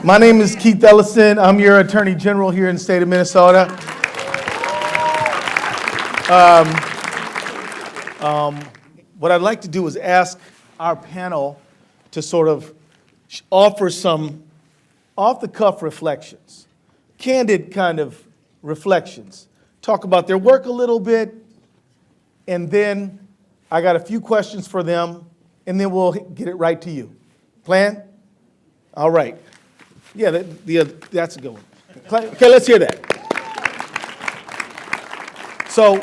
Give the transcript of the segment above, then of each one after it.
My name is Keith Ellison. I'm your Attorney General here in the state of Minnesota. What I'd like to do is ask our panel to sort of offer some off-the-cuff reflections, candid kind of reflections, talk about their work a little bit, and then I got a few questions for them, and then we'll get it right to you. Plan? All right. Yeah, that's a good one. Okay, let's hear that. So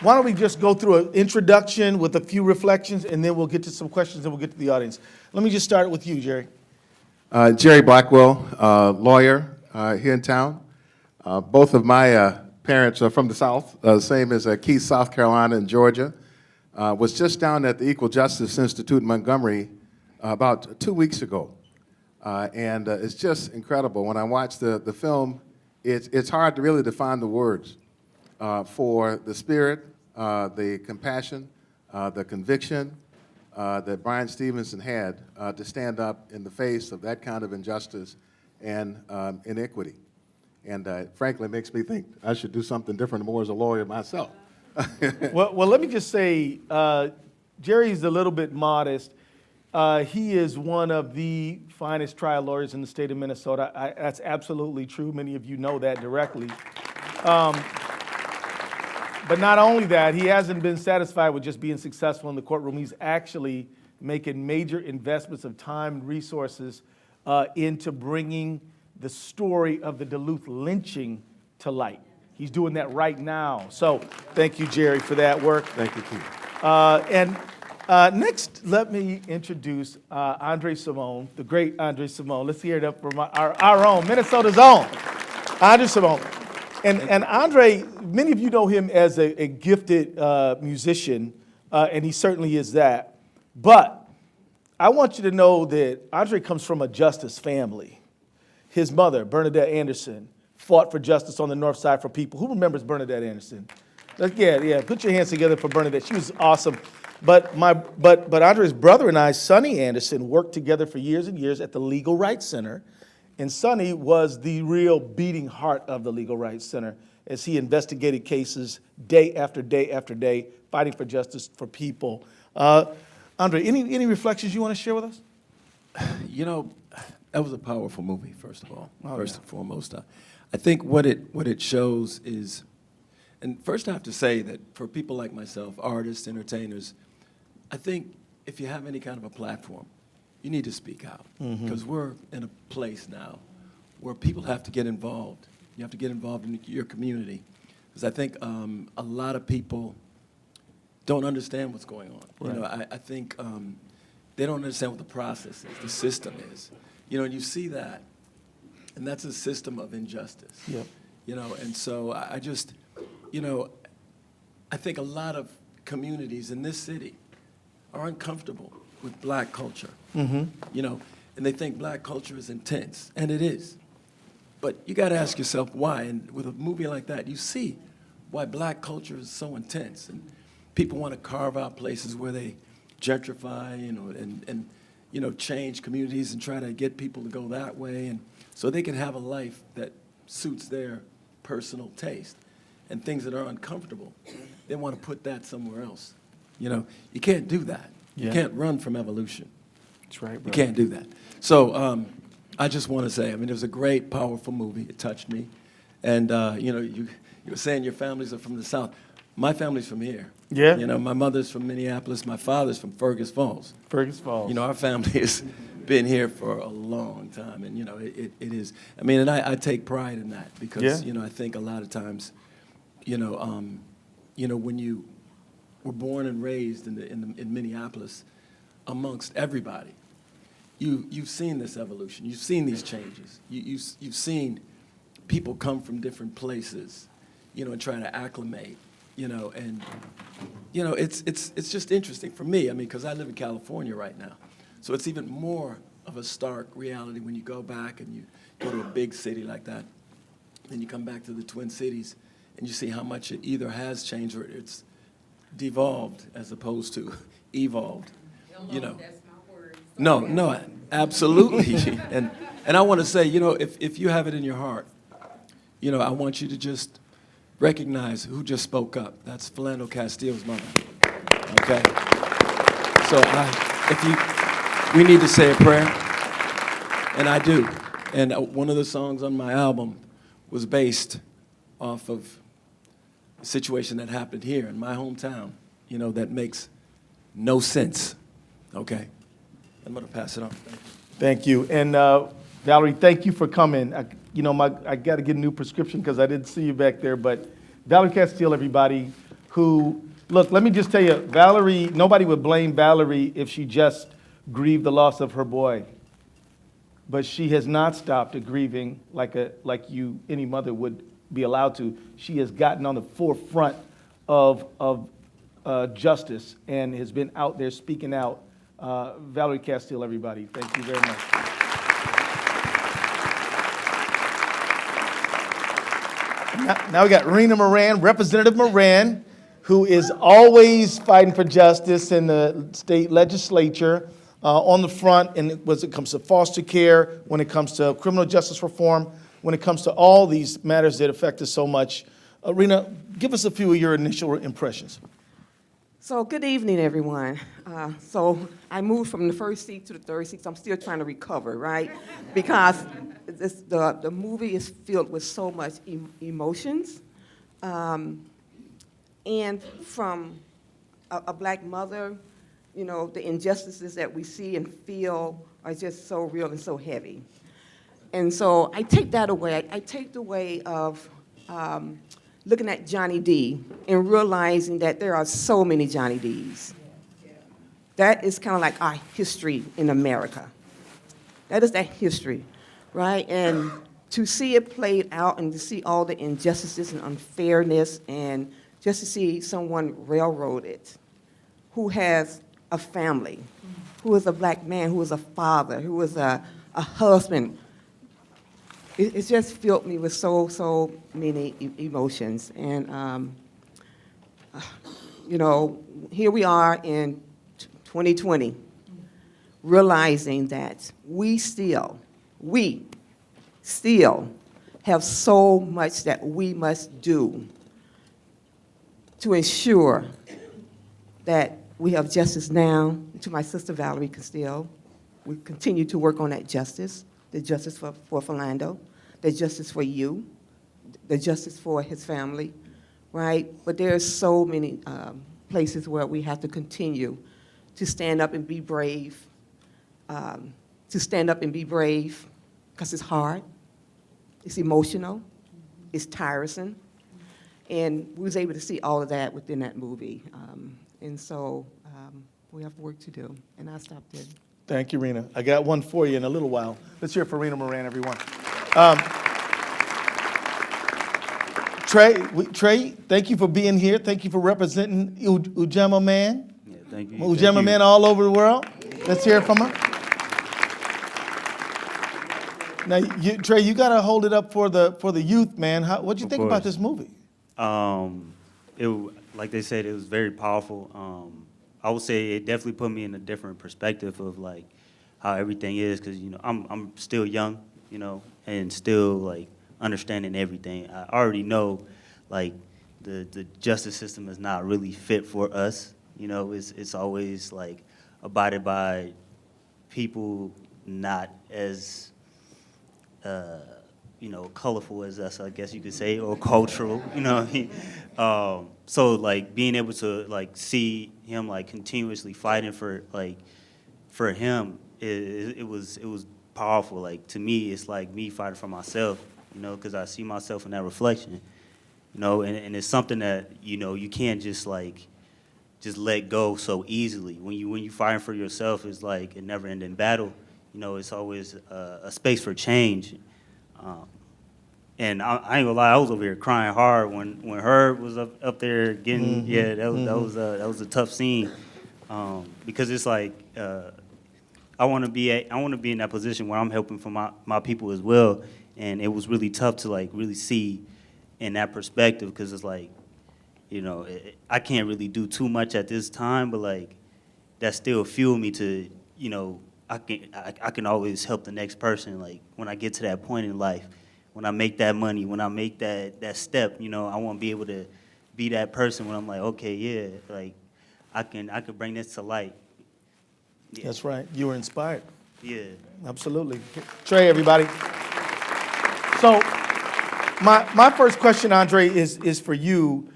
why don't we just go through an introduction with a few reflections, and then we'll get to some questions, and we'll get to the audience. Let me just start with you, Jerry. Jerry Blackwell, lawyer here in town. Both of my parents are from the South, same as Keith, South Carolina and Georgia. Was just down at the Equal Justice Institute in Montgomery about 2 weeks ago. And it's just incredible. When I watch the film, it's hard to really define the words for the spirit, the compassion, the conviction that Bryan Stevenson had to stand up in the face of that kind of injustice and inequity. And frankly, it makes me think I should do something different more as a lawyer myself. Well, let me just say, Jerry's a little bit modest. He is one of the finest trial lawyers in the state of Minnesota. That's absolutely true. Many of you know that directly. But not only that, he hasn't been satisfied with just being successful in the courtroom. He's actually making major investments of time and resources into bringing the story of the Duluth lynching to light. He's doing that right now. So thank you, Jerry, for that work. Thank you, Keith. Next, let me introduce Andre Cymone, the great Andre Cymone. Let's hear it up for our own, Minnesota's own, Andre Cymone. And Andre, many of you know him as a gifted musician, and he certainly is that. But I want you to know that Andre comes from a justice family. His mother, Bernadette Anderson, fought for justice on the North Side for people. Who remembers Bernadette Anderson? Yeah, put your hands together for Bernadette. She was awesome. But Andre's brother and I, Sonny Anderson, worked together for years and years at the Legal Rights Center. And Sonny was the real beating heart of the Legal Rights Center as he investigated cases day after day after day, fighting for justice for people. Andre, any reflections you want to share with us? You know, that was a powerful movie, first of all, first and foremost. I think what it shows is, and first I have to say that for people like myself, artists, entertainers, I think if you have any kind of a platform, you need to speak out, because we're in a place now where people have to get involved. You have to get involved in your community, because I think a lot of people don't understand what's going on. Right. You know, I think they don't understand what the process is, the system is. You know, and you see that, and that's a system of injustice. Yep. You know, and so I just, you know, I think a lot of communities in this city are uncomfortable with black culture. You know, and they think black culture is intense, and it is. But you got to ask yourself why. And with a movie like that, you see why black culture is so intense, and people want to carve out places where they gentrify, you know, and you know, change communities and try to get people to go that way, and so they can have a life that suits their personal taste. And things that are uncomfortable, they want to put that somewhere else. You know, you can't do that. Yeah. You can't run from evolution. That's right, bro. You can't do that. So I just want to say, I mean, it was a great, powerful movie. It touched me. And, you know, you were saying your families are from the South. My family's from here. Yeah. You know, my mother's from Minneapolis. My father's from Fergus Falls. Fergus Falls. You know, our family has been here for a long time. And, you know, it is. I mean, and I take pride in that because, you know, I think a lot of times, you know, when you were born and raised in Minneapolis amongst everybody, you've seen this evolution. You've seen these changes. You've seen people come from different places, you know, and try to acclimate, you know, and, you know, it's just interesting for me. I mean, because I live in California right now. So it's even more of a stark reality when you go back and you go to a big city like that. Then you come back to the Twin Cities and you see how much it either has changed or it's devolved as opposed to evolved. You know. That's my word. No, absolutely. And I want to say, you know, if you have it in your heart, you know, I want you to just recognize who just spoke up. That's Philando Castile's mother. Okay? So we need to say a prayer, and I do. And one of the songs on my album was based off of a situation that happened here in my hometown, you know, that makes no sense. Okay? I'm going to pass it on. Thank you. And Valerie, thank you for coming. I got to get a new prescription because I didn't see you back there. But Valerie Castile, everybody, who, look, let me just tell you, Valerie, nobody would blame Valerie if she just grieved the loss of her boy. But she has not stopped grieving like any mother would be allowed to. She has gotten on the forefront of justice and has been out there speaking out. Valerie Castile, everybody, thank you very much. Now we got Rena Moran, Representative Moran, who is always fighting for justice in the state legislature, on the front, and when it comes to foster care, when it comes to criminal justice reform, when it comes to all these matters that affect us so much. Rena, give us a few of your initial impressions. So good evening, everyone. So I moved from the first seat to the third seat, so I'm still trying to recover, right? Because the movie is filled with so much emotions. And from a black mother, you know, the injustices that we see and feel are just so real and so heavy. And so I take that away. I take the way of looking at Johnny D and realizing that there are so many Johnny Ds. That is kind of like our history in America. That is that history, right? And to see it played out and to see all the injustices and unfairness and just to see someone railroaded who has a family, who is a black man, who is a father, who is a husband, it just filled me with so many emotions. And, you know, here we are in 2020, realizing that we still have so much that we must do to ensure that we have justice now. To my sister Valerie Castile, we continue to work on that justice, the justice for Philando, the justice for you, the justice for his family, right? But there are so many places where we have to continue to stand up and be brave, because it's hard, it's emotional, it's tiresome, and we was able to see all of that within that movie. And so we have work to do, and I'll stop there. Thank you, Rena. I got one for you in a little while. Let's hear it for Rena Moran, everyone. Trea, thank you for being here. Thank you for representing Ujamaa Man. Yeah, thank you. Ujamaa Man all over the world. Let's hear it from her. Now, Trea, you got to hold it up for the youth, man. What'd you think about this movie? Like they said, it was very powerful. I would say it definitely put me in a different perspective of like how everything is, because you know I'm still young, you know, and still like understanding everything. I already know like the justice system is not really fit for us. You know, it's always like abided by people not as you know, colorful as us, I guess you could say, or cultural, you know what I mean? So like being able to like see him like continuously fighting for him, it was powerful. Like to me, it's like me fighting for myself, you know, because I see myself in that reflection, you know, and it's something that, you know, you can't just let go so easily. When you fighting for yourself, it's like a never-ending battle. You know, it's always a space for change. And I ain't gonna lie, I was over here crying hard when Herb was up there getting, that was a tough scene, because it's like I want to be in that position where I'm helping for my people as well, and it was really tough to like really see in that perspective, because it's like, you know, I can't really do too much at this time, but like that still fueled me to, you know, I can always help the next person. Like when I get to that point in life, when I make that money, when I make that step, you know, I want to be able to be that person when I'm like, okay, yeah, like I could bring this to light. Yeah. That's right. You were inspired. Yeah. Absolutely. Trea, everybody. So my first question, Andre, is for you.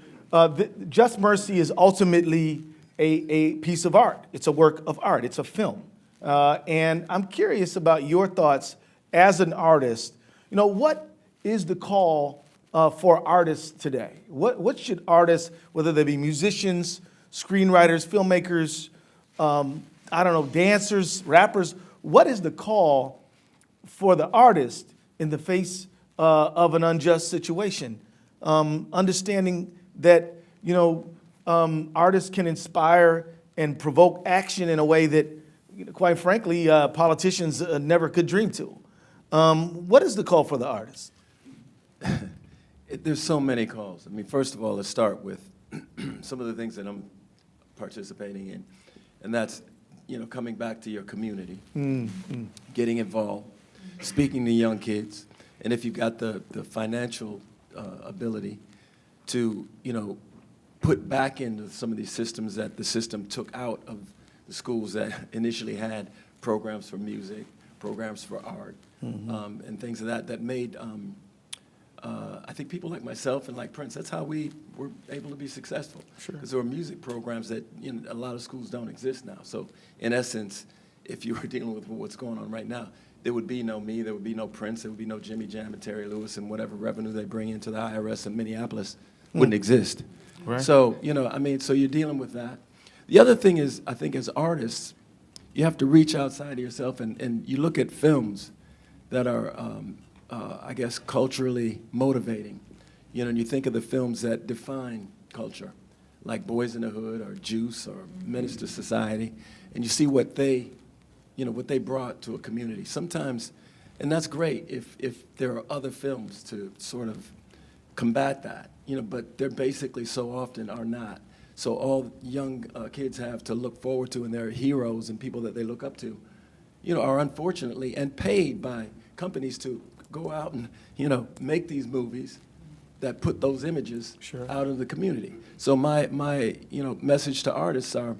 Just Mercy is ultimately a piece of art. It's a work of art. It's a film. And I'm curious about your thoughts as an artist. You know, what is the call for artists today? What should artists, whether they be musicians, screenwriters, filmmakers, I don't know, dancers, rappers, what is the call for the artist in the face of an unjust situation? Understanding that, you know, artists can inspire and provoke action in a way that, quite frankly, politicians never could dream to. What is the call for the artist? There's so many calls. I mean, first of all, let's start with some of the things that I'm participating in, and that's, you know, coming back to your community, getting involved, speaking to young kids, and if you've got the financial ability to, you know, put back into some of these systems that the system took out of the schools that initially had programs for music, programs for art, and things of that made, I think people like myself and like Prince, that's how we were able to be successful. Sure. Because there were music programs that, you know, a lot of schools don't exist now. So in essence, if you were dealing with what's going on right now, there would be no me, there would be no Prince, there would be no Jimmy Jam and Terry Lewis, and whatever revenue they bring into the IRS in Minneapolis wouldn't exist. Right. So, you know, I mean, so you're dealing with that. The other thing is, I think as artists, you have to reach outside of yourself, and you look at films that are, I guess, culturally motivating. You know, and you think of the films that define culture, like Boys in the Hood or Juice or Menace to Society, and you see what they, you know, what they brought to a community. Sometimes, and that's great if there are other films to sort of combat that, you know, but they're basically so often are not. So all young kids have to look forward to, and their heroes and people that they look up to, you know, are unfortunately and paid by companies to go out and, you know, make these movies that put those images out of the community. So my you know, message to artists are,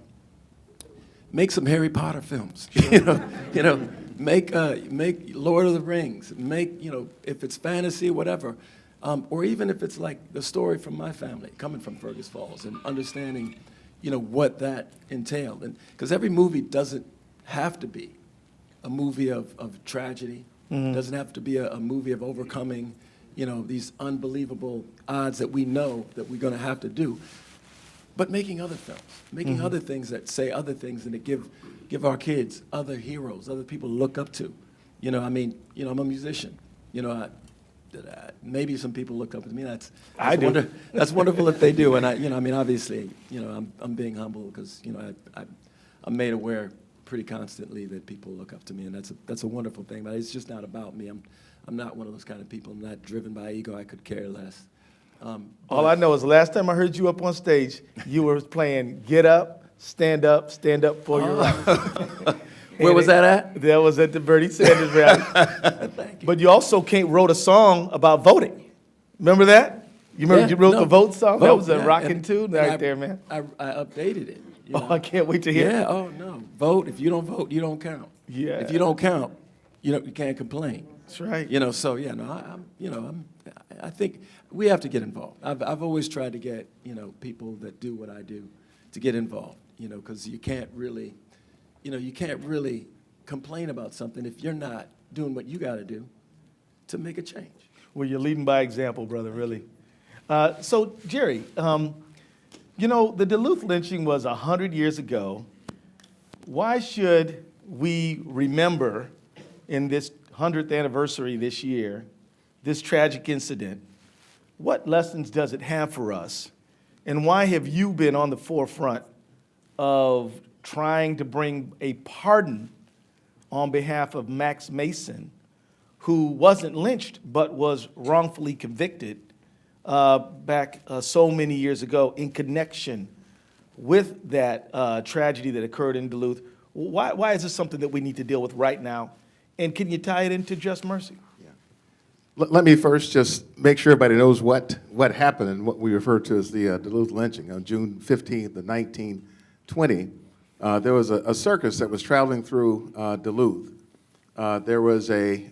make some Harry Potter films. you know, make Lord of the Rings. Make, you know, if it's fantasy, whatever, or even if it's like the story from my family, coming from Fergus Falls, and understanding, you know, what that entailed. And because every movie doesn't have to be a movie of tragedy. It doesn't have to be a movie of overcoming, you know, these unbelievable odds that we know that we're going to have to do. But making other films, making other things that say other things and that give our kids other heroes, other people to look up to. You know, I mean, you know, I'm a musician. You know, maybe some people look up to me. That's wonderful if they do. And you know, I mean, obviously, you know, I'm being humble because, you know, I'm made aware pretty constantly that people look up to me, and that's a wonderful thing. But it's just not about me. I'm not one of those kind of people. I'm not driven by ego. I could care less. All I know is the last time I heard you up on stage, you were playing Get Up, Stand Up for Your Rights. Where was that at? That was at the Bernie Sanders rally. Thank you. But you also wrote a song about voting. Remember that? You remember you wrote the Vote song? That was a rocking tune right there, man. I updated it. You know? Oh, I can't wait to hear it. Yeah, oh no. Vote. If you don't vote, you don't count. Yeah. If you don't count, you can't complain. That's right. You know, so yeah, no, I think we have to get involved. I've always tried to get, you know, people that do what I do to get involved, you know, because you can't really complain about something if you're not doing what you got to do to make a change. Well, you're leading by example, brother, really. So, Jerry, you know, the Duluth lynching was 100 years ago. Why should we remember in this 100th anniversary this year, this tragic incident? What lessons does it have for us? And why have you been on the forefront of trying to bring a pardon on behalf of Max Mason, who wasn't lynched but was wrongfully convicted back so many years ago in connection with that tragedy that occurred in Duluth? Why is this something that we need to deal with right now? And can you tie it into just mercy? Let me first just make sure everybody knows what happened and what we refer to as the Duluth lynching. On June 15th of 1920, there was a circus that was traveling through Duluth. There was a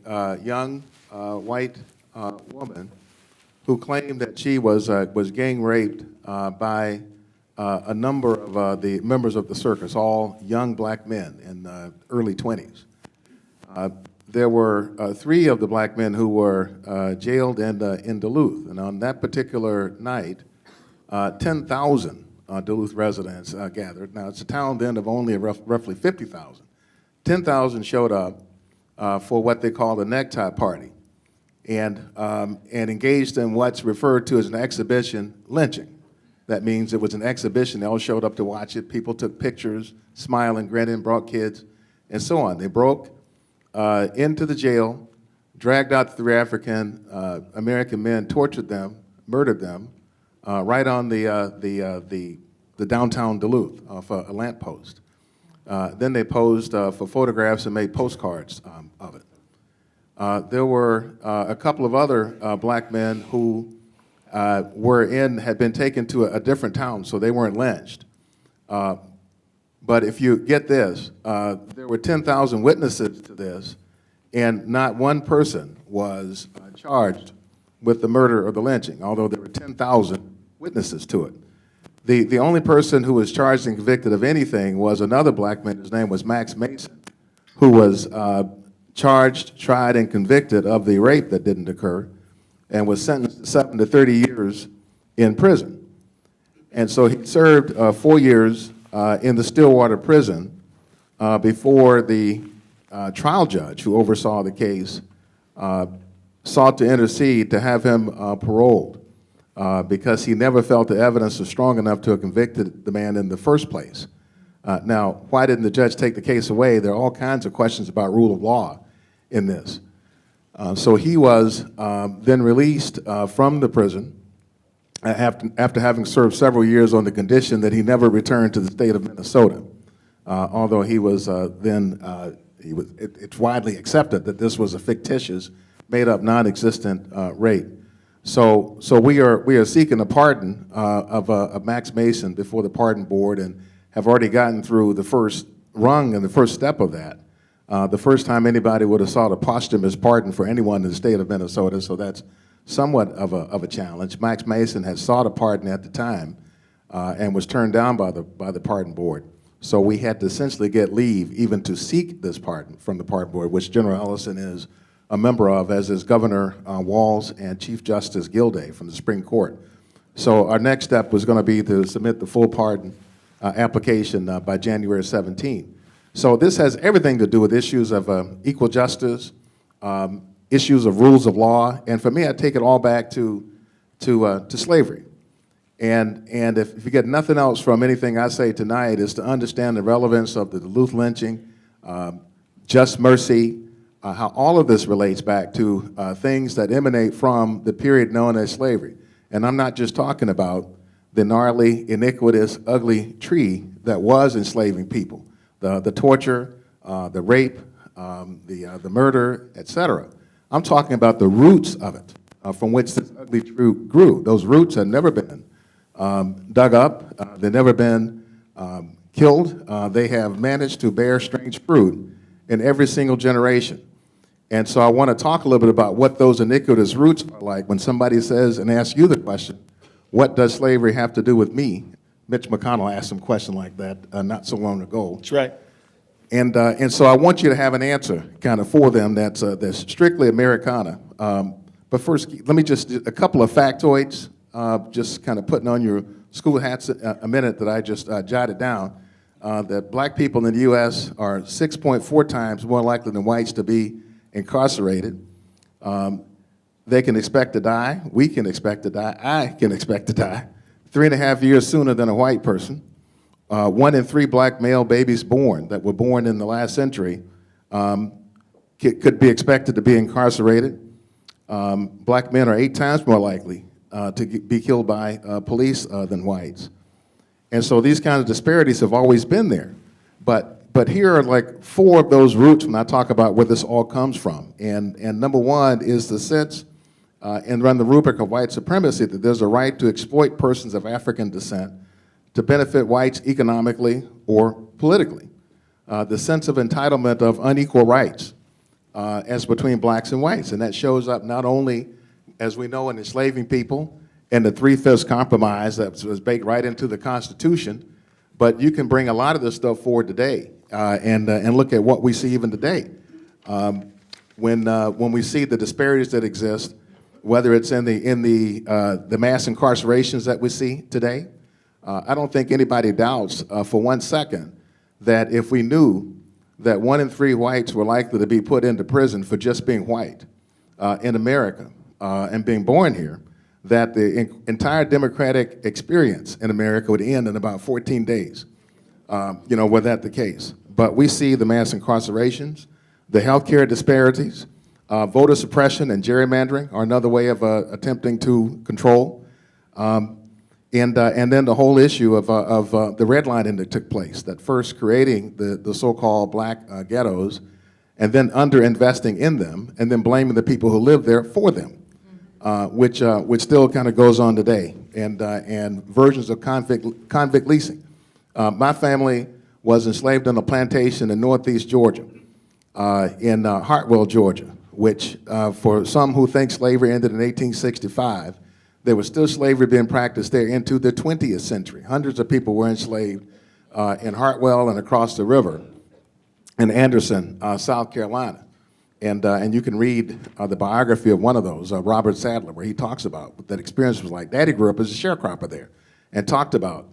young white woman who claimed that she was gang raped by a number of the members of the circus, all young black men in the early 20s. There were 3 of the black men who were jailed in Duluth, and on that particular night, 10,000 Duluth residents gathered. Now, it's a town then of only roughly 50,000. 10,000 showed up for what they called a necktie party, and engaged in what's referred to as an exhibition lynching. That means it was an exhibition. They all showed up to watch it. People took pictures, smiling, grinning, brought kids, and so on. They broke into the jail, dragged out the 3 African American men, tortured them, murdered them, right on the downtown Duluth off a lamppost. Then they posed for photographs and made postcards of it. There were a couple of other black men who had been taken to a different town, so they weren't lynched. But if you get this, there were 10,000 witnesses to this, and not one person was charged with the murder or the lynching, although there were 10,000 witnesses to it. The only person who was charged and convicted of anything was another black man. His name was Max Mason, who was charged, tried, and convicted of the rape that didn't occur, and was sentenced to 7 to 30 years in prison. And so he served 4 years in the Stillwater prison before the trial judge who oversaw the case sought to intercede to have him paroled because he never felt the evidence was strong enough to have convicted the man in the first place. Now, why didn't the judge take the case away? There are all kinds of questions about rule of law in this. So he was then released from the prison after having served several years on the condition that he never returned to the state of Minnesota. Although he was it's widely accepted that this was a fictitious, made-up, non-existent rape. So we are seeking a pardon of Max Mason before the pardon board, and have already gotten through the first rung and the first step of that. The first time anybody would have sought a posthumous pardon for anyone in the state of Minnesota, so that's somewhat of a challenge. Max Mason had sought a pardon at the time and was turned down by the pardon board. So we had to essentially get leave even to seek this pardon from the pardon board, which General Ellison is a member of, as is Governor Walz and Chief Justice Gilday from the Supreme Court. So our next step was going to be to submit the full pardon application by January 17. So this has everything to do with issues of equal justice, issues of rules of law, and for me, I take it all back to slavery. And if you get nothing else from anything I say tonight, is to understand the relevance of the Duluth lynching, just mercy, how all of this relates back to things that emanate from the period known as slavery. And I'm not just talking about the gnarly, iniquitous, ugly tree that was enslaving people, the torture, the rape, the murder, etc. I'm talking about the roots of it, from which this ugly tree grew. Those roots have never been dug up. They've never been killed. They have managed to bear strange fruit in every single generation. And so I want to talk a little bit about what those iniquitous roots are like when somebody says and asks you the question, what does slavery have to do with me? Mitch McConnell asked some question like that not so long ago. That's right. And so I want you to have an answer kind of for them that's strictly Americana. But first, let me just, a couple of factoids, just kind of putting on your school hats a minute that I just jotted down, that black people in the U.S. are 6.4 times more likely than whites to be incarcerated. They can expect to die. We can expect to die. I can expect to die 3.5 years sooner than a white person. 1 in 3 black male babies born that were born in the last century could be expected to be incarcerated. Black men are 8 times more likely to be killed by police than whites. And so these kinds of disparities have always been there. But But here are like 4 of those roots when I talk about where this all comes from. And number 1 is the sense and run the rubric of white supremacy that there's a right to exploit persons of African descent to benefit whites economically or politically. The sense of entitlement of unequal rights as between blacks and whites. And that shows up not only, as we know, in enslaving people and the 3/5 compromise that was baked right into the Constitution, but you can bring a lot of this stuff forward today and look at what we see even today. When we see the disparities that exist, whether it's in the mass incarcerations that we see today, I don't think anybody doubts for 1 second that if we knew that 1 in 3 whites were likely to be put into prison for just being white in America and being born here, that the entire democratic experience in America would end in about 14 days, were that the case. But we see the mass incarcerations, the healthcare disparities, voter suppression and gerrymandering are another way of attempting to control. And then the whole issue of the redlining that took place, that first creating the so-called black ghettos, and then under-investing in them, and then blaming the people who live there for them, which still kind of goes on today, and versions of convict leasing. My family was enslaved on a plantation in northeast Georgia, in Hartwell, Georgia, which for some who think slavery ended in 1865, there was still slavery being practiced there into the 20th century. Hundreds of people were enslaved in Hartwell and across the river in Anderson, South Carolina. And you can read the biography of one of those, Robert Sadler, where he talks about what that experience was like. Daddy grew up as a sharecropper there and talked about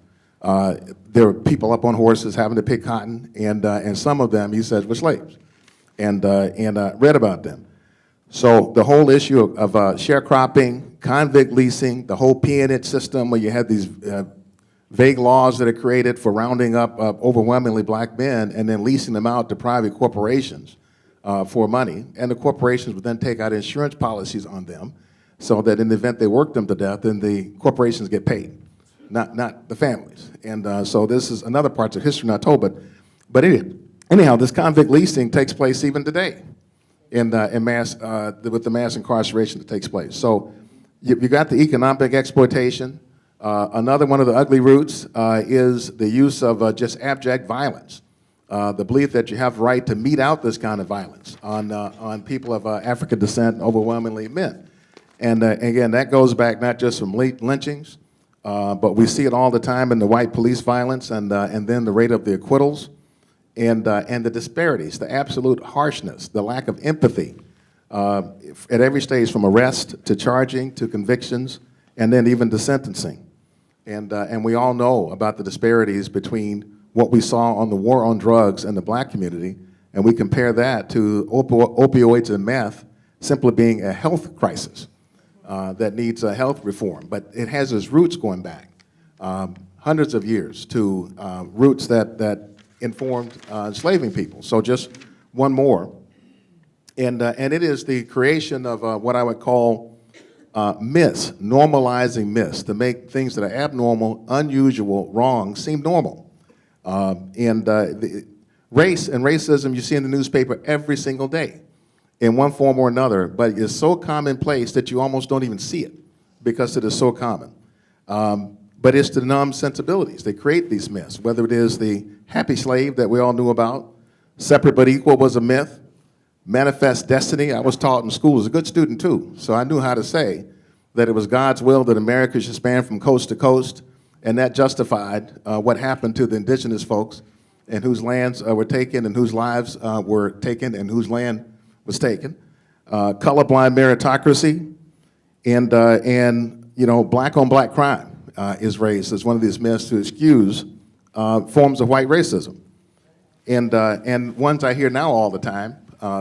there were people up on horses having to pick cotton, and some of them, he says, were slaves, and read about them. So the whole issue of sharecropping, convict leasing, the whole peonage system where you had these vague laws that are created for rounding up overwhelmingly black men and then leasing them out to private corporations for money. And the corporations would then take out insurance policies on them so that in the event they work them to death, then the corporations get paid, not the families. And so this is another part of history not told, but anyhow, this convict leasing takes place even today with the mass incarceration that takes place. So you got the economic exploitation. Another one of the ugly roots is the use of just abject violence. The belief that you have the right to mete out this kind of violence on people of African descent, overwhelmingly men. And again, that goes back not just from lynchings, but we see it all the time in the white police violence and then the rate of the acquittals and the disparities, the absolute harshness, the lack of empathy at every stage from arrest to charging to convictions and then even to sentencing. And we all know about the disparities between what we saw on the war on drugs in the black community, and we compare that to opioids and meth simply being a health crisis that needs a health reform. But it has its roots going back hundreds of years to roots that informed enslaving people. So just one more. And it is the creation of what I would call myths, normalizing myths, to make things that are abnormal, unusual, wrong seem normal. The race and racism you see in the newspaper every single day in one form or another, but it's so commonplace that you almost don't even see it because it is so common. But it's the numb sensibilities. They create these myths, whether it is the happy slave that we all knew about, separate but equal was a myth, manifest destiny. I was taught in school as a good student too, so I knew how to say that it was God's will that America should span from coast to coast, and that justified what happened to the indigenous folks and whose lands were taken and whose lives were taken and whose land was taken. Colorblind meritocracy and black on black crime is raised as one of these myths to excuse forms of white racism. And ones I hear now all the time,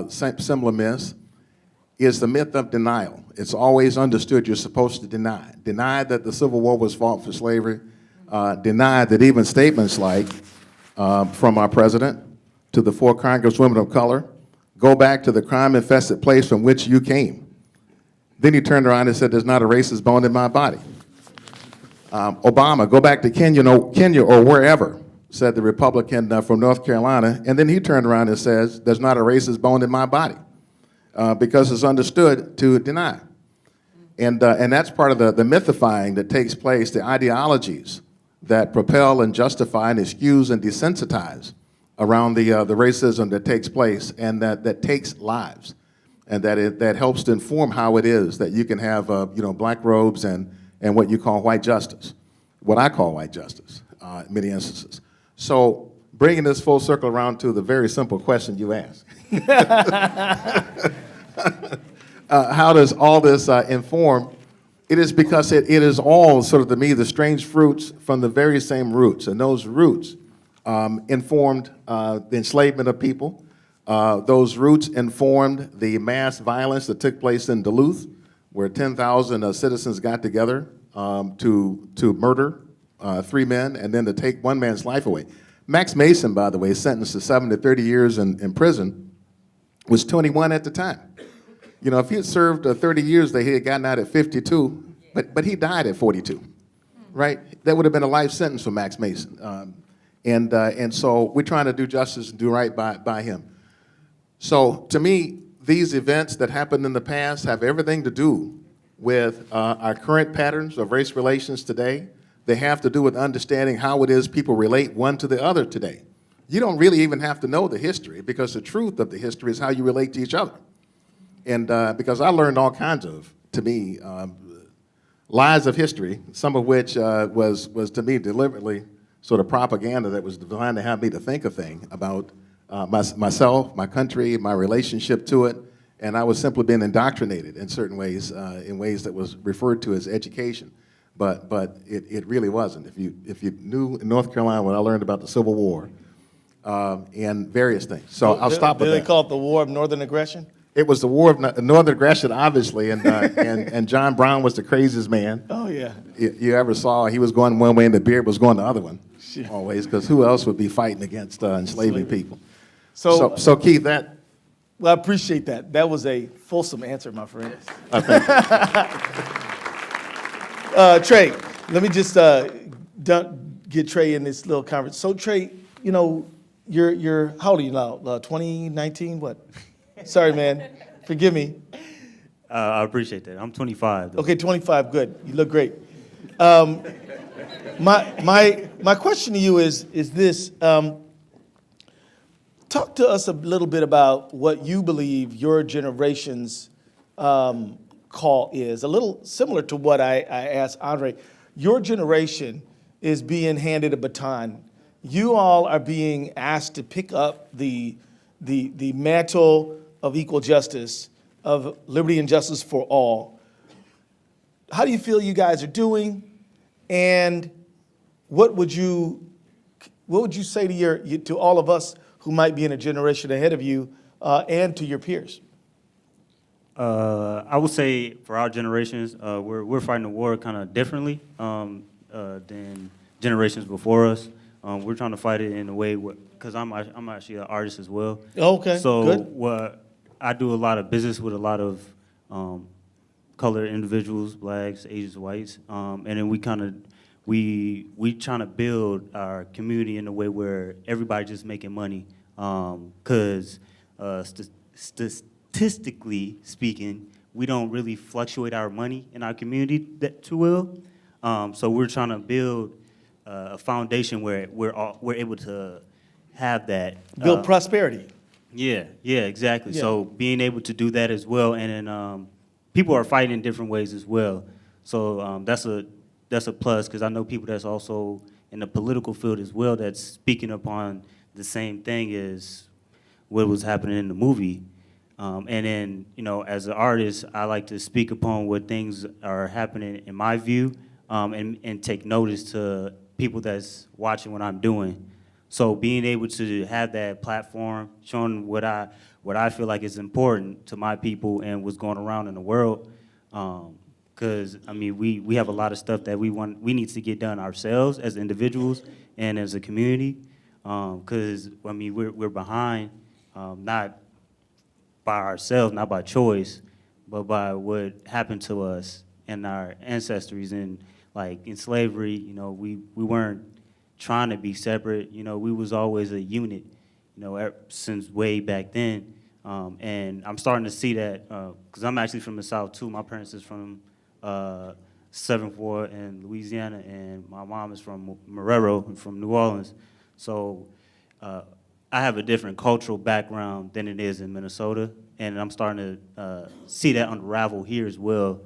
similar myths, is the myth of denial. It's always understood you're supposed to deny. Deny that the Civil War was fought for slavery. Deny that even statements like, from our president to the 4 congresswomen of color, go back to the crime-infested place from which you came. Then he turned around and said, there's not a racist bone in my body. Obama, go back to Kenya or wherever, said the Republican from North Carolina, and then he turned around and says, there's not a racist bone in my body, because it's understood to deny. And that's part of the mythifying that takes place, the ideologies that propel and justify and excuse and desensitize around the racism that takes place and that takes lives, and that helps to inform how it is that you can have black robes and what you call white justice, what I call white justice in many instances. So bringing this full circle around to the very simple question you asked. How does all this inform? It is because it is all sort of, to me, the strange fruits from the very same roots. And those roots informed the enslavement of people. Those roots informed the mass violence that took place in Duluth, where 10,000 citizens got together to murder 3 men and then to take one man's life away. Max Mason, by the way, sentenced to 7 to 30 years in prison, was 21 at the time. You know, if he had served 30 years, he had gotten out at 52, but he died at 42, right? That would have been a life sentence for Max Mason. And so we're trying to do justice and do right by him. So to me, these events that happened in the past have everything to do with our current patterns of race relations today. They have to do with understanding how it is people relate one to the other today. You don't really even have to know the history, because the truth of the history is how you relate to each other. And because I learned all kinds of, to me, lies of history, some of which was to me deliberately sort of propaganda that was designed to have me to think a thing about myself, my country, my relationship to it, and I was simply being indoctrinated in certain ways, in ways that was referred to as education. But it really wasn't. If you knew in North Carolina what I learned about the Civil War and various things. So I'll stop with that. Did they call it the War of Northern Aggression? It was the War of Northern Aggression, obviously, and John Brown was the craziest man Oh, yeah. you ever saw. He was going one way and the beard was going the other one, always, because who else would be fighting against enslaving people? So Keith, that... Well, I appreciate that. That was a fulsome answer, my friend. Trey, let me just get Trey in this little conference. So Trey, you know, you're how old are you now? 2019? What? Sorry, man. Forgive me. I appreciate that. I'm 25. Though. Okay, 25. Good. You look great. My question to you is this. Talk to us a little bit about what you believe your generation's call is. A little similar to what I asked Andre. Your generation is being handed a baton. You all are being asked to pick up the mantle of equal justice, of liberty and justice for all. How do you feel you guys are doing? And what would you say to all of us who might be in a generation ahead of you and to your peers? I would say for our generations, we're fighting the war kind of differently than generations before us. We're trying to fight it in a way because I'm actually an artist as well. Okay, so good. I do a lot of business with a lot of colored individuals, blacks, Asians, whites, and then we trying to build our community in a way where everybody just making money, because statistically speaking, we don't really fluctuate our money in our community that too well. So we're trying to build a foundation where we're able to have that Build prosperity. Yeah, exactly. Yeah. So being able to do that as well, and then people are fighting in different ways as well. So that's a plus, because I know people that's also in the political field as well that's speaking upon the same thing as what was happening in the movie. And then, you know, as an artist, I like to speak upon what things are happening in my view, and take notice to people that's watching what I'm doing. So being able to have that platform, showing what I feel like is important to my people and what's going around in the world, because I mean we have a lot of stuff that we need to get done ourselves as individuals and as a community, because I mean we're behind, not by ourselves, not by choice, but by what happened to us and our ancestors. And like in slavery, you know, we weren't trying to be separate. You know, we was always a unit, you know, since way back then. And I'm starting to see that, because I'm actually from the South too. My parents is from 7th Ward in Louisiana, and my mom is from Marrero, from New Orleans. So I have a different cultural background than it is in Minnesota, and I'm starting to see that unravel here as well,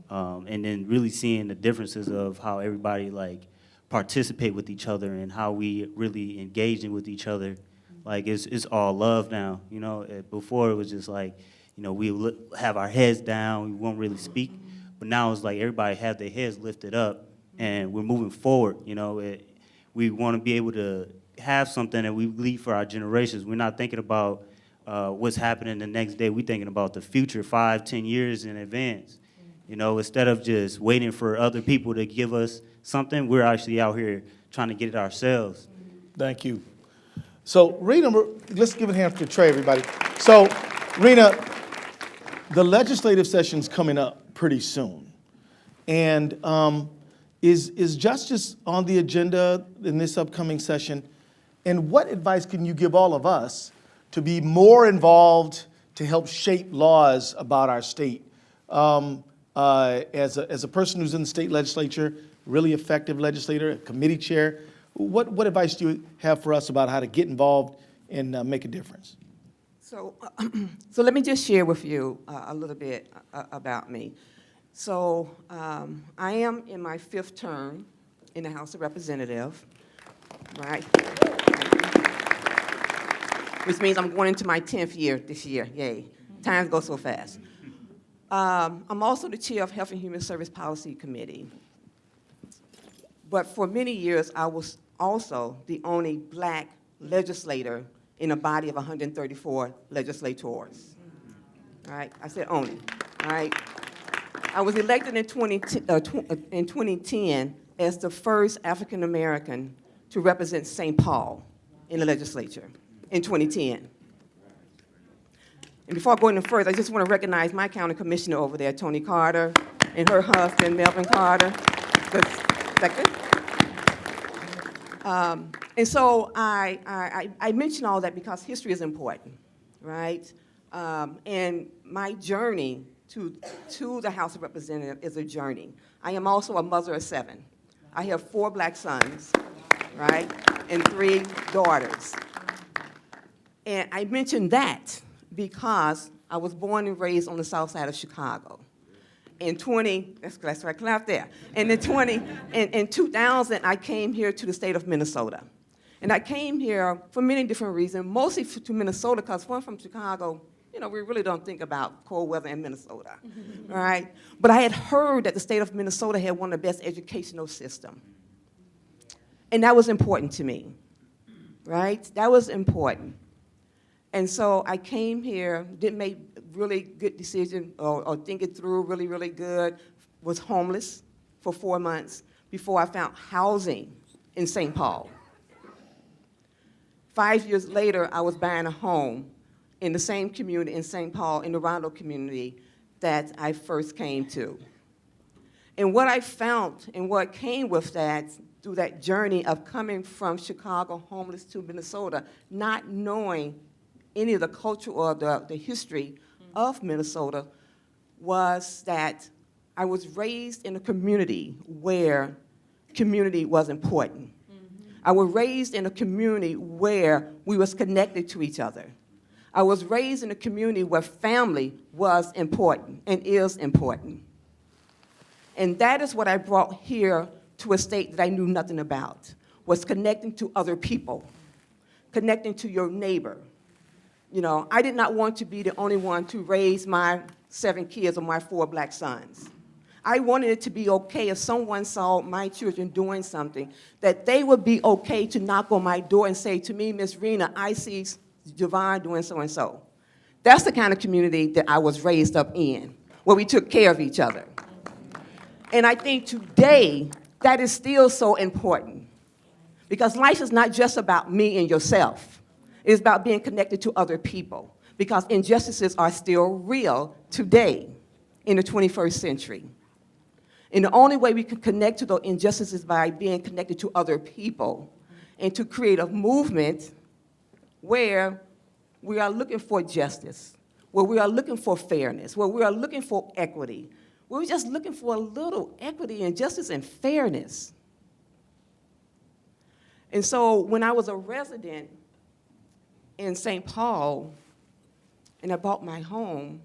and then really seeing the differences of how everybody like participate with each other and how we really engaging with each other. Like it's all love now, you know. Before it was just like, you know, we have our heads down, we won't really speak, but now it's like everybody have their heads lifted up, and we're moving forward. You know, we want to be able to have something that we leave for our generations. We're not thinking about what's happening the next day. We're thinking about the future 5, 10 years in advance. You know, instead of just waiting for other people to give us something, we're actually out here trying to get it ourselves. Thank you. So, Rena, let's give a hand to Trea, everybody. So, Rena, the legislative session's coming up pretty soon. And is justice on the agenda in this upcoming session? And what advice can you give all of us to be more involved to help shape laws about our state? As a person who's in the state legislature, really effective legislator, a committee chair, what advice do you have for us about how to get involved and make a difference? So, so let me just share with you a little bit about me. So I am in my 5th term in the House of Representatives, right? Which means I'm going into my 10th year this year, yay. Times go so fast. I'm also the chair of Health and Human Service Policy Committee. But for many years, I was also the only black legislator in a body of 134 legislators. All right, I said only, all right? I was elected in 2010 as the first African American to represent St. Paul in the legislature in 2010. And before I go any further, I just want to recognize my county commissioner over there, Tony Carter, and her husband, Melvin Carter. Is that good? And so I mention all that because history is important, right? And my journey to the House of Representatives is a journey. I am also a mother of 7. I have 4 black sons, right, and 3 daughters. And I mention that because I was born and raised on the south side of Chicago. That's right, clap there. And in 2000, I came here to the state of Minnesota. And I came here for many different reasons, mostly to Minnesota, because when I'm from Chicago, you know, we really don't think about cold weather in Minnesota, right? But I had heard that the state of Minnesota had one of the best educational systems. And that was important to me, right? That was important. And so I came here, didn't make really good decision or think it through really, really good, was homeless for 4 months before I found housing in St. Paul. 5 years later, I was buying a home in the same community in St. Paul, in the Rondo community that I first came to. And what I found and what came with that, through that journey of coming from Chicago homeless to Minnesota, not knowing any of the culture or the history of Minnesota, was that I was raised in a community where community was important. I was raised in a community where we was connected to each other. I was raised in a community where family was important and is important. And that is what I brought here to a state that I knew nothing about, was connecting to other people, connecting to your neighbor. You know, I did not want to be the only one to raise my 7 kids or my 4 black sons. I wanted it to be okay if someone saw my children doing something, that they would be okay to knock on my door and say to me, Miss Rena, I see Javon doing so-and-so. That's the kind of community that I was raised up in, where we took care of each other. And I think today, that is still so important, because life is not just about me and yourself. It's about being connected to other people, because injustices are still real today in the 21st century. And the only way we can connect to those injustices is by being connected to other people and to create a movement where we are looking for justice, where we are looking for fairness, where we are looking for equity. We're just looking for a little equity and justice and fairness. And so when I was a resident in St. Paul, and I bought my home,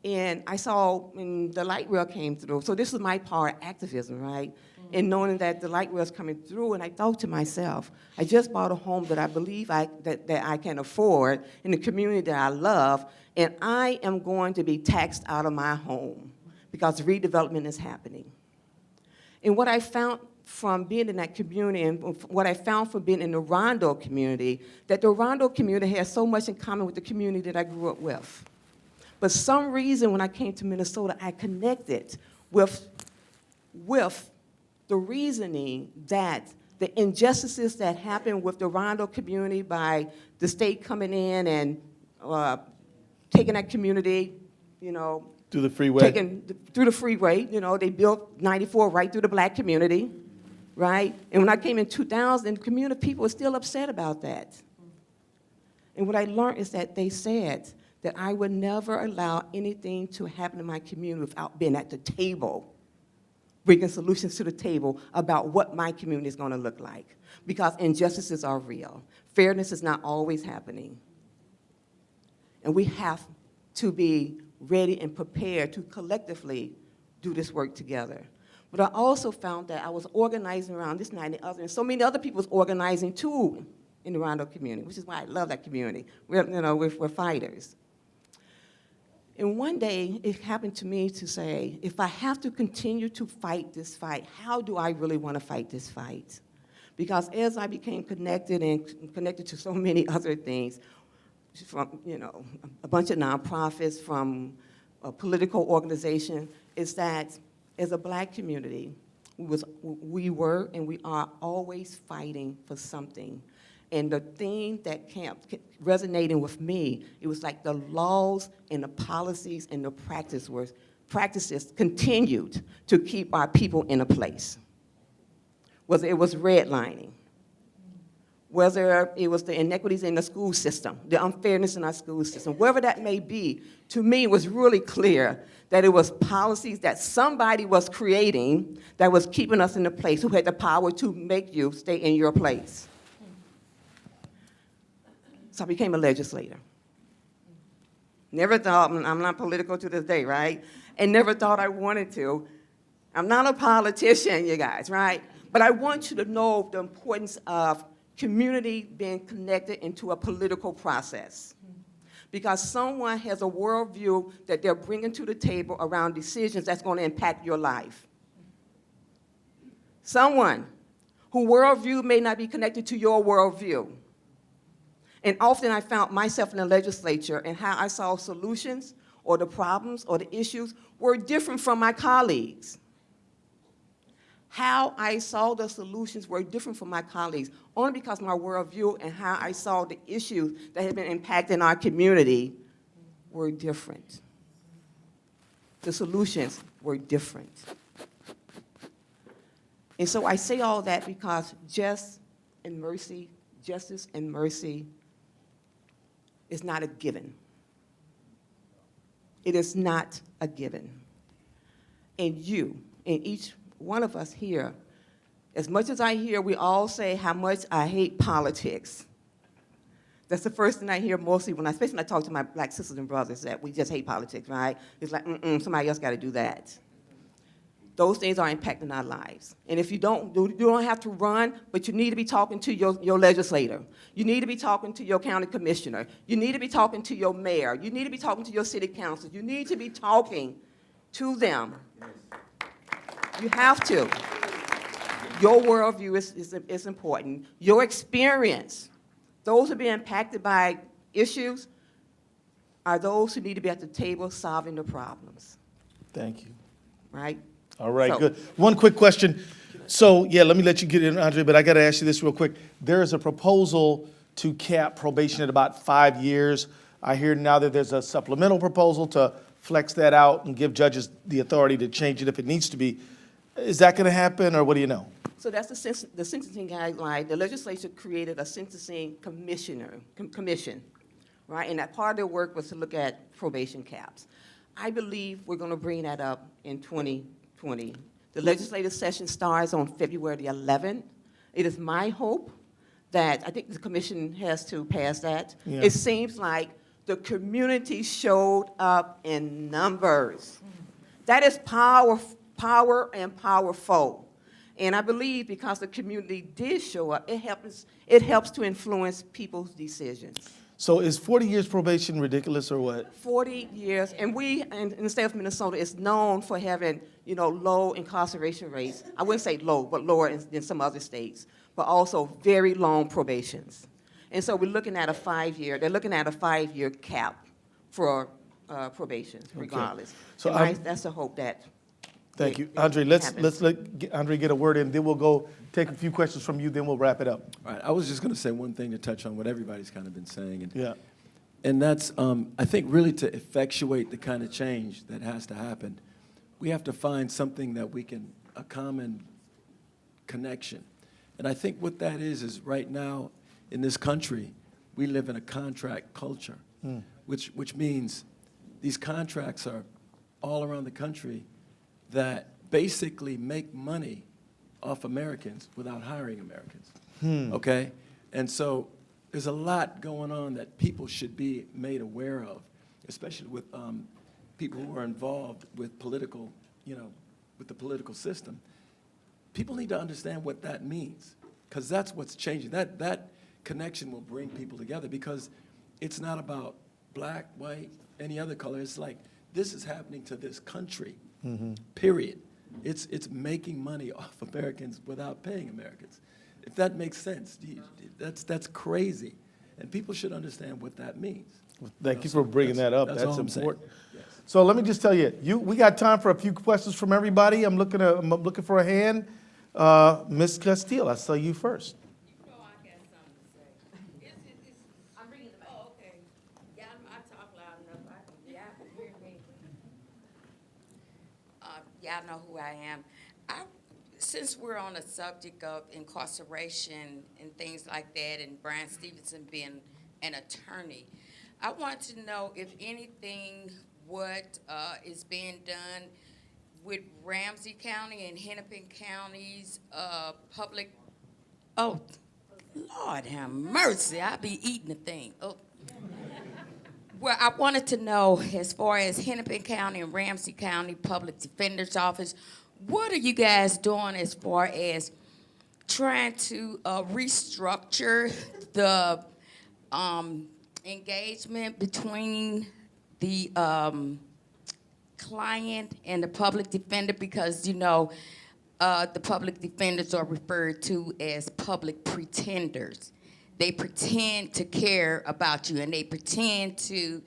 and I saw when the light rail came through, so this is my part of activism, right? And knowing that the light rail is coming through, and I thought to myself, I just bought a home that I believe that I can afford in the community that I love, and I am going to be taxed out of my home because redevelopment is happening. And what I found from being in that community and what I found from being in the Rondo community, that the Rondo community has so much in common with the community that I grew up with. But some reason when I came to Minnesota, I connected with the reasoning that the injustices that happened with the Rondo community by the state coming in and taking that community, you know, Through the freeway. through the freeway, you know, they built 94 right through the black community, right? And when I came in 2000, the community people were still upset about that. And what I learned is that they said that I would never allow anything to happen in my community without being at the table, bringing solutions to the table about what my community is going to look like. Because injustices are real. Fairness is not always happening. And we have to be ready and prepared to collectively do this work together. But I also found that I was organizing around this, and the other, and so many other people was organizing too in the Rondo community, which is why I love that community. We're fighters. And one day, it happened to me to say, if I have to continue to fight this fight, how do I really want to fight this fight? Because as I became connected and connected to so many other things, from, you know, a bunch of nonprofits, from a political organization, is that as a black community, we were and we are always fighting for something. And the thing that kept resonating with me, it was like the laws and the policies and the practices continued to keep our people in a place. Whether it was redlining, whether it was the inequities in the school system, the unfairness in our school system, wherever that may be, to me it was really clear that it was policies that somebody was creating that was keeping us in a place, who had the power to make you stay in your place. So I became a legislator. Never thought, I'm not political to this day, right? And never thought I wanted to. I'm not a politician, you guys, right? But I want you to know the importance of community being connected into a political process. Because someone has a worldview that they're bringing to the table around decisions that's going to impact your life. Someone whose worldview may not be connected to your worldview. And often I found myself in the legislature and how I saw solutions or the problems or the issues were different from my colleagues. How I saw the solutions were different from my colleagues, only because my worldview and how I saw the issues that had been impacting our community were different. The solutions were different. And so I say all that because justice and mercy is not a given. It is not a given. And you, and each one of us here, as much as I hear we all say how much I hate politics, that's the first thing I hear mostly especially when I talk to my black sisters and brothers, that we just hate politics, right? It's like, somebody else got to do that. Those things are impacting our lives. And if you don't have to run, but you need to be talking to your legislator. You need to be talking to your county commissioner. You need to be talking to your mayor. You need to be talking to your city council. You need to be talking to them. You have to. Your worldview is important. Your experience, those who are being impacted by issues, are those who need to be at the table solving the problems. Thank you. Right? All right, So- good. One quick question. So, yeah, let me let you get in, Andre, but I got to ask you this real quick. There is a proposal to cap probation at about 5 years. I hear now that there's a supplemental proposal to flex that out and give judges the authority to change it if it needs to be. Is that going to happen, or what do you know? So that's the sentencing guideline. The legislature created a sentencing commission, right? And that part of their work was to look at probation caps. I believe we're going to bring that up in 2020. The legislative session starts on February the 11th. It is my hope that, I think the commission has to pass that. Yeah. It seems like the community showed up in numbers. That is power and powerful. And I believe because the community did show up, it helps to influence people's decisions. So is 40 years probation ridiculous or what? 40 years, and we in the state of Minnesota is known for having, low incarceration rates. I wouldn't say low, but lower than some other states, but also very long probations. And so we're looking at they're looking at a 5-year cap for probation, regardless. So That's the hope that. Thank you. it Andre, let's happens. let Andre get a word in, then we'll go take a few questions from you, then we'll wrap it up. All right, I was just going to say one thing to touch on what everybody's kind of been saying. Yeah. And that's, I think, really to effectuate the kind of change that has to happen, we have to find something that a common connection. And I think what that is right now in this country, we live in a contract culture, which means these contracts are all around the country that basically make money off Americans without hiring Americans, okay? And so there's a lot going on that people should be made aware of, especially with people who are involved with political, with the political system. People need to understand what that means, because that's what's changing. That connection will bring people together, because it's not about black, white, any other color. It's like, this is happening to this country, period. It's making money off Americans without paying Americans. If that makes sense, that's crazy. And people should understand what that means. Thank you for bringing that up. That's That's all I'm saying. important. Yes. So let me just tell you, we got time for a few questions from everybody. I'm looking for a hand. Ms. Castile, I saw you first. You know I got something to say. I'm bringing the mic. Oh, okay. Yeah, I talk loud enough. Y'all can hear me. Y'all know who I am. Since we're on the subject of incarceration and things like that, and Bryan Stevenson being an attorney, I want to know if anything, what is being done with Ramsey County and Hennepin County's public, oh, Lord have mercy, I be eating the thing. Oh. Well, I wanted to know, as far as Hennepin County and Ramsey County Public Defender's Office, what are you guys doing as far as trying to restructure the engagement between the client and the public defender? Because, the public defenders are referred to as public pretenders. They pretend to care about you, and they pretend to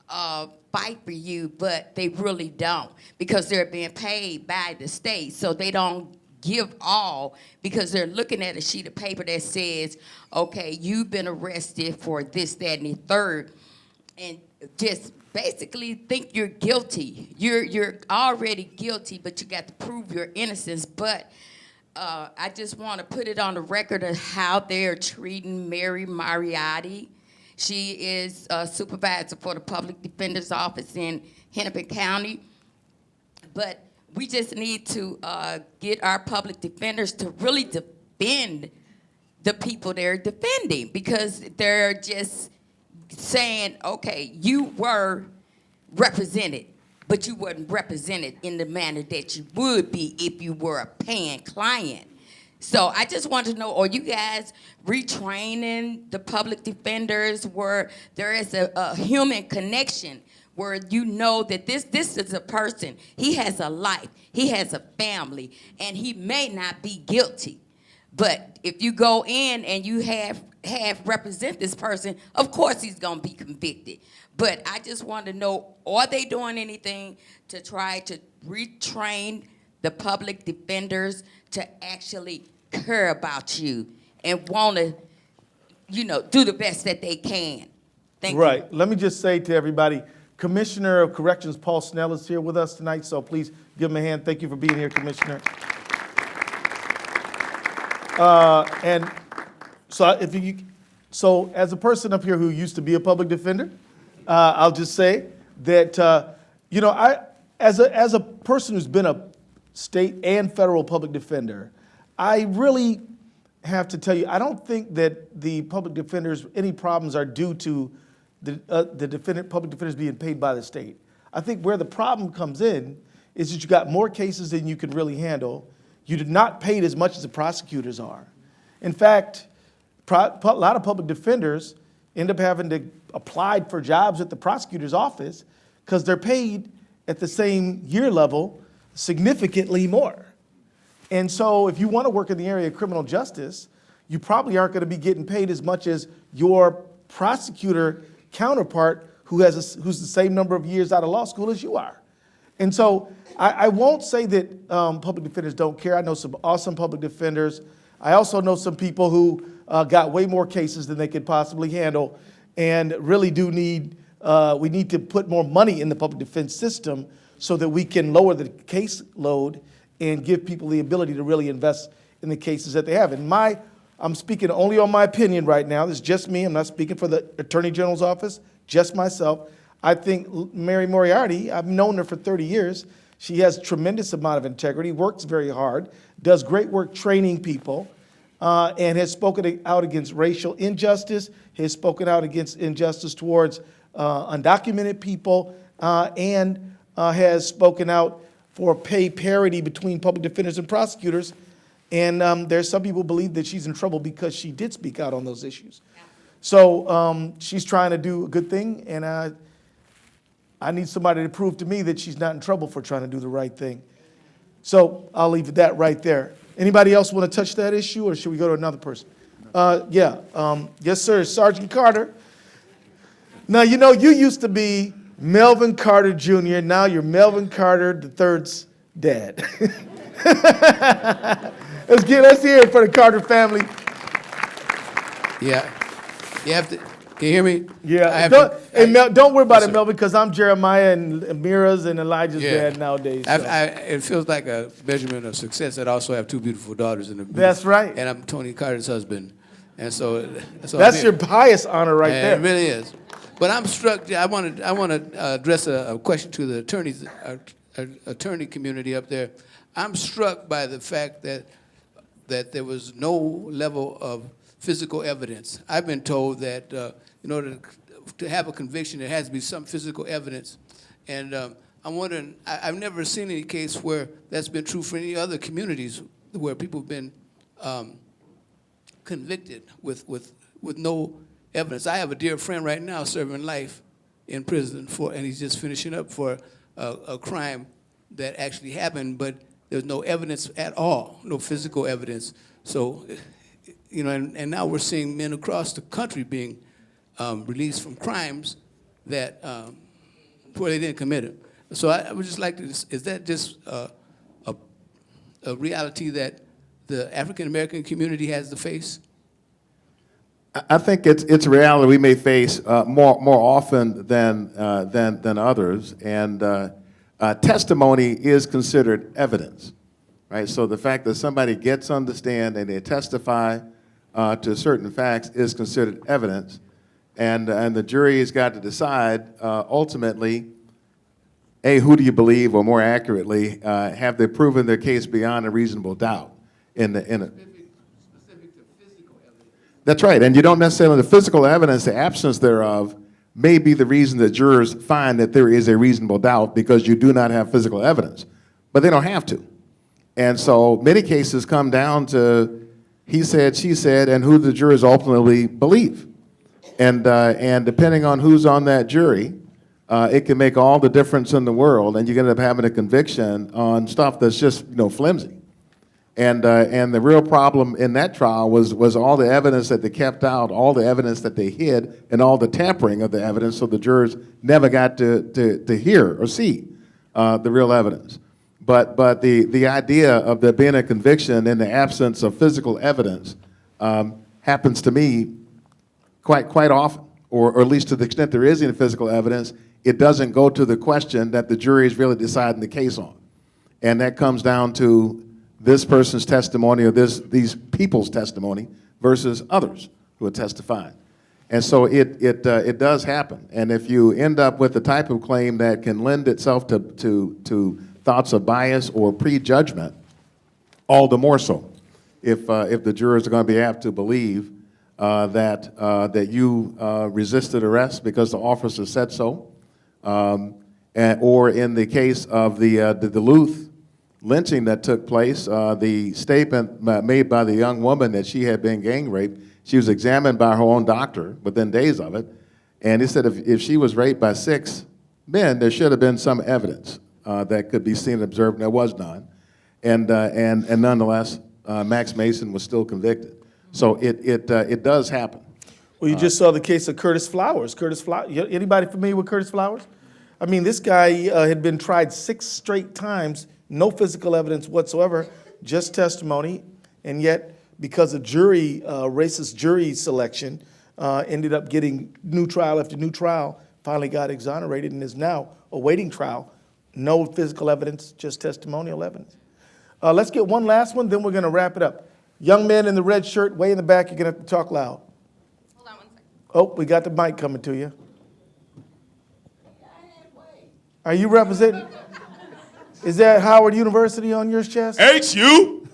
fight for you, but they really don't, because they're being paid by the state. So they don't give all, because they're looking at a sheet of paper that says, okay, you've been arrested for this, that, and the third, and just basically think you're guilty. You're already guilty, but you got to prove your innocence. But I just want to put it on the record of how they're treating Mary Mariotti. She is a supervisor for the Public Defender's Office in Hennepin County. But we just need to get our public defenders to really defend the people they're defending, because they're just saying, okay, you were represented, but you weren't represented in the manner that you would be if you were a paying client. So I just want to know, are you guys retraining the public defenders where there is a human connection, where you know that this is a person, he has a life, he has a family, and he may not be guilty. But if you go in and you have represent this person, of course he's going to be convicted. But I just want to know, are they doing anything to try to retrain the public defenders to actually care about you and want to, do the best that they can? Thank you. Right. Let me just say to everybody, Commissioner of Corrections Paul Snell is here with us tonight, so please give him a hand. Thank you for being here, Commissioner. And so so as a person up here who used to be a public defender, I'll just say that, as a person who's been a state and federal public defender, I really have to tell you, I don't think that the public defenders, any problems are due to the public defenders being paid by the state. I think where the problem comes in is that you got more cases than you can really handle. You're not paid as much as the prosecutors are. In fact, a lot of public defenders end up having to apply for jobs at the prosecutor's office because they're paid at the same year level significantly more. And so if you want to work in the area of criminal justice, you probably aren't going to be getting paid as much as your prosecutor counterpart who's the same number of years out of law school as you are. And so I won't say that public defenders don't care. I know some awesome public defenders. I also know some people who got way more cases than they could possibly handle and really do need, we need to put more money in the public defense system so that we can lower the caseload and give people the ability to really invest in the cases that they have. And I'm speaking only on my opinion right now. This is just me. I'm not speaking for the Attorney General's office, just myself. I think Mary Moriarty, I've known her for 30 years. She has tremendous amount of integrity, works very hard, does great work training people, and has spoken out against racial injustice, has spoken out against injustice towards undocumented people, and has spoken out for pay parity between public defenders and prosecutors. And there's some people who believe that she's in trouble because she did speak out on those issues. So she's trying to do a good thing, and I need somebody to prove to me that she's not in trouble for trying to do the right thing. So I'll leave that right there. Anybody else want to touch that issue, or should we go to another person? Yes, sir, Sergeant Carter. Now, you used to be Melvin Carter Jr., now you're Melvin Carter III's dad. Let's hear it for the Carter family. Yeah. You have to, can you hear me? Yeah. Don't worry about it, Melvin, because I'm Jeremiah and Amira's and Elijah's dad nowadays. So. It feels like a measurement of success. I also have two beautiful daughters in the That's right. And I'm Tony Carter's husband. And so that's your highest honor right there. It really is. But I'm struck. I want to address a question to the attorney community up there. I'm struck by the fact that there was no level of physical evidence. I've been told that in order to have a conviction, there has to be some physical evidence. And I'm wondering, I've never seen any case where that's been true for any other communities where people have been convicted with no evidence. I have a dear friend right now serving life in prison and he's just finishing up for a crime that actually happened, but there's no evidence at all, no physical evidence. So, and now we're seeing men across the country being released from crimes that where they didn't commit it. So I would just like to, is that just a reality that the African American community has to face? I think it's a reality we may face more often than others, and testimony is considered evidence, right? So the fact that somebody gets on the stand and they testify to certain facts is considered evidence, and the jury has got to decide ultimately, A, who do you believe, or more accurately, have they proven their case beyond a reasonable doubt in a Specific to physical evidence. That's right, and you don't necessarily, the physical evidence, the absence thereof, may be the reason that jurors find that there is a reasonable doubt because you do not have physical evidence, but they don't have to. And so many cases come down to he said, she said, and who the jurors ultimately believe. And depending on who's on that jury, it can make all the difference in the world, and you end up having a conviction on stuff that's just flimsy. And the real problem in that trial was all the evidence that they kept out, all the evidence that they hid, and all the tampering of the evidence, so the jurors never got to hear or see the real evidence. But the idea of there being a conviction in the absence of physical evidence happens to me quite often, or at least to the extent there is any physical evidence, it doesn't go to the question that the jury is really deciding the case on. And that comes down to this person's testimony or these people's testimony versus others who are testifying. And so it does happen. And if you end up with the type of claim that can lend itself to thoughts of bias or prejudgment, all the more so if the jurors are going to be apt to believe that you resisted arrest because the officer said so, or in the case of the Duluth lynching that took place, the statement made by the young woman that she had been gang raped, she was examined by her own doctor within days of it, and he said if she was raped by 6 men, there should have been some evidence that could be seen and observed, and there was none. And nonetheless, Max Mason was still convicted. So it does happen. Well, you just saw the case of Curtis Flowers. Anybody familiar with Curtis Flowers? I mean, this guy had been tried 6 straight times, no physical evidence whatsoever, just testimony, and yet because of racist jury selection, ended up getting new trial after new trial, finally got exonerated and is now awaiting trial. No physical evidence, just testimonial evidence. Let's get one last one, then we're going to wrap it up. Young man in the red shirt, way in the back, you're going to have to talk loud. Hold on one second. Oh, we got the mic coming to you. Are you representing? Is that Howard University on your chest? HU!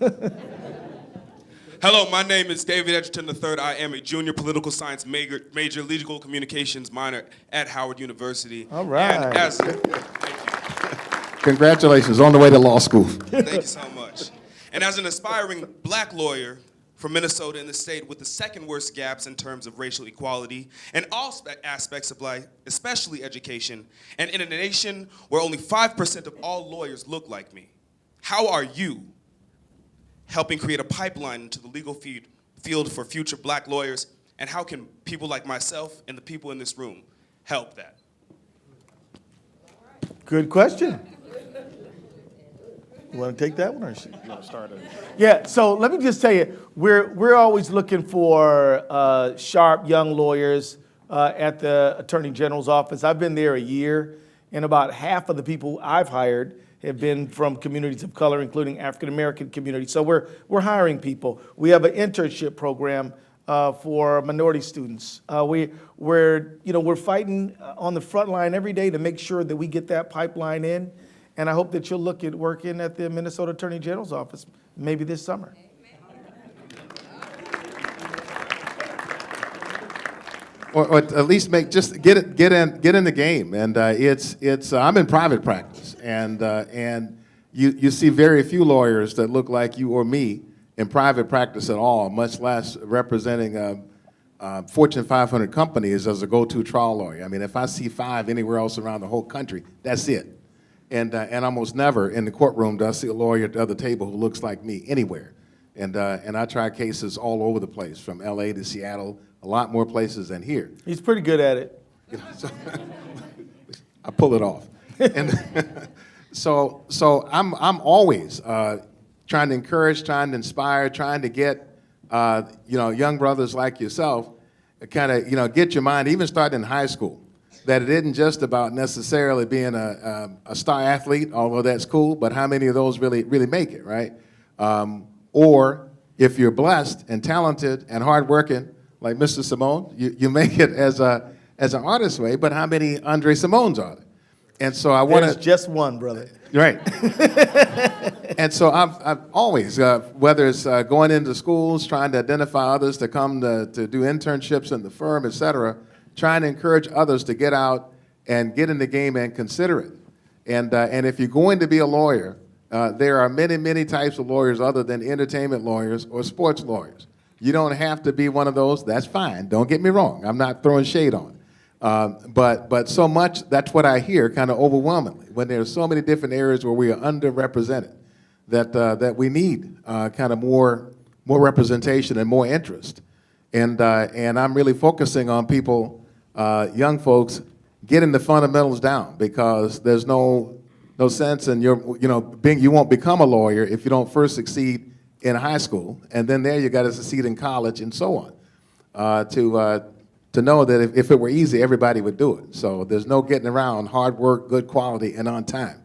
Hello, my name is David Edgerton III. I am a junior political science major legal communications minor at Howard University. All right. And Congratulations, on the way to law school. thank you so much. And as an aspiring black lawyer from Minnesota in the state with the second worst gaps in terms of racial equality and all aspects of life, especially education, and in a nation where only 5% of all lawyers look like me, how are you helping create a pipeline into the legal field for future black lawyers, and how can people like myself and the people in this room help that? Good question. You want to take that one, or should you want to start it? Yeah. So let me just tell you, we're always looking for sharp young lawyers at the Attorney General's office. I've been there a year, and about half of the people I've hired have been from communities of color, including African American communities. So we're hiring people. We have an internship program for minority students. We're fighting on the front line every day to make sure that we get that pipeline in. And I hope that you'll look at working at the Minnesota Attorney General's office maybe this summer. Or at least get in the game. And I'm in private practice, and you see very few lawyers that look like you or me in private practice at all, much less representing Fortune 500 companies as a go-to trial lawyer. I mean, if I see 5 anywhere else around the whole country, that's it. And almost never in the courtroom do I see a lawyer at the other table who looks like me anywhere. And I try cases all over the place, from LA to Seattle, a lot more places than here. He's pretty good at it. You know, so I pull it off. And so I'm always trying to encourage, trying to inspire, trying to get young brothers like yourself kind of get your mind, even starting in high school, that it isn't just about necessarily being a star athlete, although that's cool, but how many of those really make it, right? Or if you're blessed and talented and hardworking, like Mr. Cymone, you make it as an artist way, but how many Andre Cymones are there? And so I want There's just one, brother. Right. And so I've always, whether it's going into schools, trying to identify others to come to do internships in the firm, et cetera, trying to encourage others to get out and get in the game and consider it. And if you're going to be a lawyer, there are many, many types of lawyers other than entertainment lawyers or sports lawyers. You don't have to be one of those. That's fine. Don't get me wrong. I'm not throwing shade on it. But so much, that's what I hear kind of overwhelmingly, when there's so many different areas where we are underrepresented, that we need kind of more representation and more interest. And I'm really focusing on people, young folks, getting the fundamentals down, because there's no sense in you won't become a lawyer if you don't first succeed in high school, and then there you got to succeed in college and so on, to know that if it were easy, everybody would do it. So there's no getting around hard work, good quality, and on time.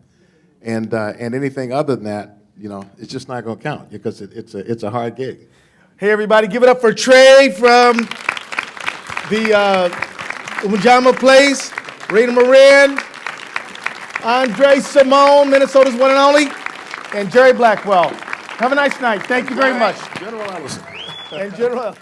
And anything other than that, you know, it's just not going to count because it's a hard gig. Hey, everybody, give it up for Trea from the Ujamaa Place, Rena Moran, Cymone, Minnesota's one and only, and Jerry Blackwell. Have a nice night. Thank you very much. General Ellison. And General.